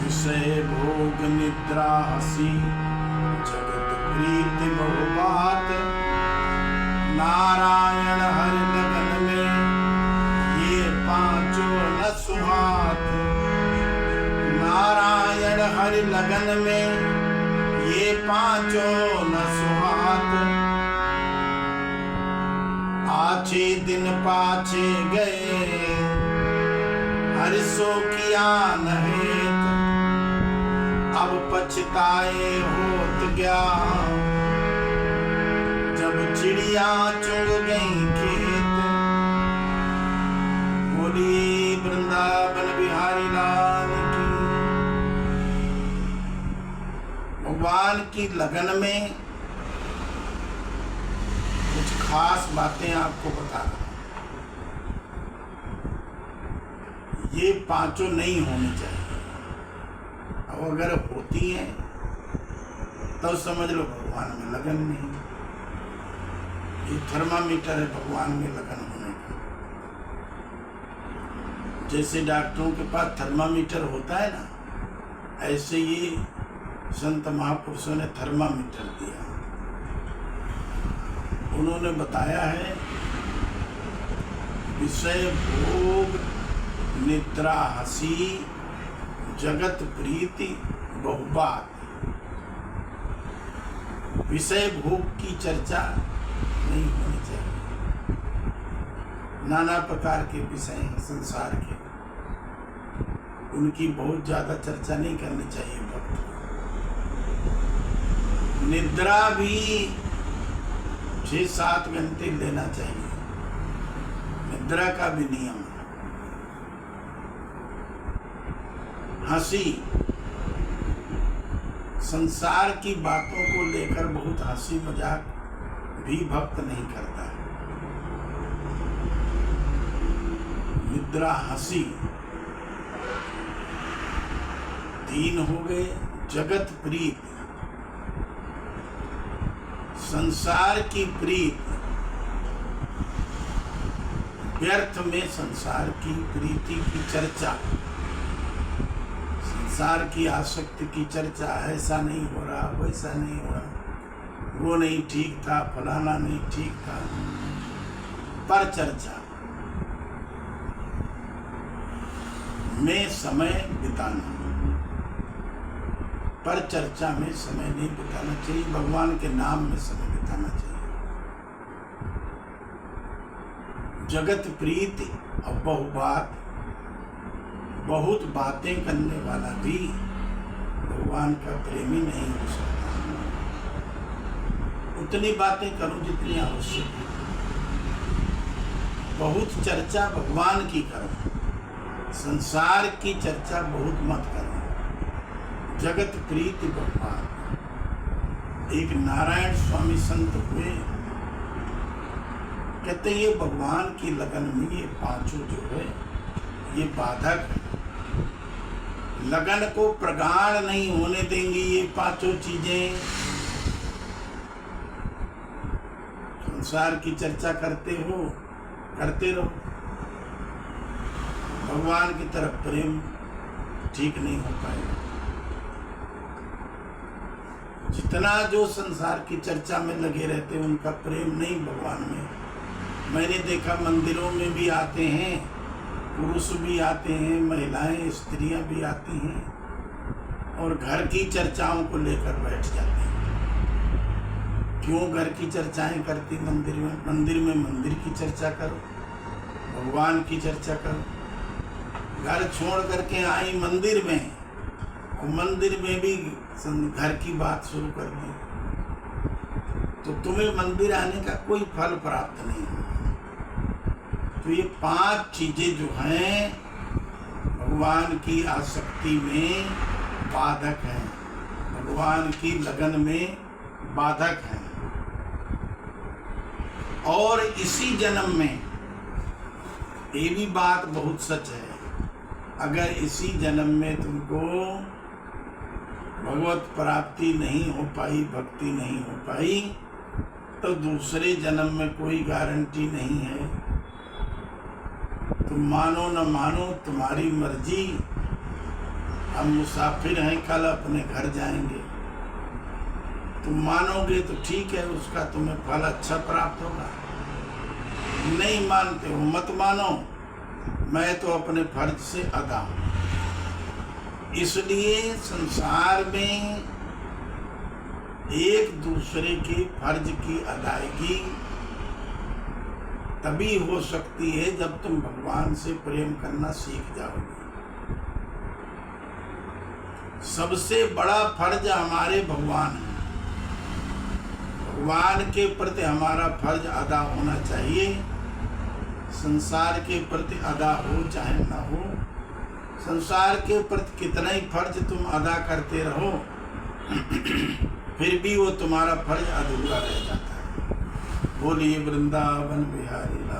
विषय भोग निद्रा हसी जगत प्रीति बहु बात। नारायण हरि लगन में ये पांचों न सुहात। नारायण हरि लगन में ये पांचों न सुहात। आछे दिन पाछे गए हरिसो किया नहेत। अब पछताए होत गया जब चिड़िया चुग गई खेत। बोली वृंदावन बिहारी लाल की। भगवान की लगन में कुछ खास बातें आपको बता रहा हूं। ये पांचों नहीं होनी चाहिए। अब अगर होती हैं तो समझ लो भगवान में लगन नहीं। ये थर्मामीटर है भगवान में लगन होने का। जैसे डॉक्टरों के पास थर्मामीटर होता है ना, ऐसे ये संत महापुरुषों ने थर्मामीटर दिया। उन्होंने बताया है विषय भोग निद्रा हसी जगत प्रीति बहुबात। विषय भोग की चर्चा नहीं होनी चाहिए। नाना प्रकार के विषय हैं संसार के, उनकी बहुत ज्यादा चर्चा नहीं करनी चाहिए भक्त को। निद्रा भी 6-7 घंटे लेना चाहिए। निद्रा का भी नियम है। हंसी, संसार की बातों को लेकर बहुत हंसी मजाक भी भक्त नहीं करता है। निद्रा हंसी। 3 हो गए जगत प्रीत, संसार की प्रीत। व्यर्थ में संसार की प्रीति की चर्चा, संसार की आसक्ति की चर्चा। ऐसा नहीं हो रहा, वैसा नहीं हो रहा, वो नहीं ठीक था, फलाना नहीं ठीक था, पर चर्चा में समय बिताना। पर चर्चा में समय नहीं बिताना चाहिए। भगवान के नाम में समय बिताना चाहिए। जगत प्रीति और बहुबात। बहुत बातें करने वाला भी भगवान का प्रेमी नहीं हो सकता। उतनी बातें करो जितनी आवश्यक है। बहुत चर्चा भगवान की करो, संसार की चर्चा बहुत मत करो। जगत प्रीति भगवान। एक नारायण स्वामी संत हुए, कहते ये भगवान की लगन में ये पांचों जो है ये बाधक है। लगन को प्रगाढ़ नहीं होने देंगी ये पांचों चीजें। संसार की चर्चा करते रहो, भगवान की तरफ प्रेम ठीक नहीं हो पाएगा। जितना जो संसार की चर्चा में लगे रहते हैं उनका प्रेम नहीं भगवान में। मैंने देखा मंदिरों में भी आते हैं, पुरुष भी आते हैं, महिलाएं स्त्रियां भी आती हैं और घर की चर्चाओं को लेकर बैठ जाते हैं। क्यों घर की चर्चाएं करती मंदिर में? मंदिर में मंदिर की चर्चा करो, भगवान की चर्चा करो। घर छोड़ करके आई मंदिर में, और मंदिर में भी घर की बात शुरू कर दी, तो तुम्हें मंदिर आने का कोई फल प्राप्त नहीं होगा। तो ये 5 चीजें जो हैं भगवान की आसक्ति में बाधक हैं, भगवान की लगन में बाधक हैं। और इसी जन्म में, ये भी बात बहुत सच है, अगर इसी जन्म में तुमको भगवत प्राप्ति नहीं हो पाई, भक्ति नहीं हो पाई, तो दूसरे जन्म में कोई गारंटी नहीं है। तुम मानो न मानो तुम्हारी मर्जी, हम मुसाफिर हैं, कल अपने घर जाएंगे। तुम मानोगे तो ठीक है, उसका तुम्हें फल अच्छा प्राप्त होगा। नहीं मानते हो मत मानो, मैं तो अपने फर्ज से अदा हूं। इसलिए संसार में एक दूसरे के फर्ज की अदायगी तभी हो सकती है जब तुम भगवान से प्रेम करना सीख जाओगे। सबसे बड़ा फर्ज हमारे भगवान है। भगवान के प्रति हमारा फर्ज अदा होना चाहिए। संसार के प्रति अदा हो चाहे ना हो, संसार के प्रति कितना ही फर्ज तुम अदा करते रहो फिर भी वो तुम्हारा फर्ज अधूरा रह जाता है। बोलिए वृंदावन बिहारी लाल।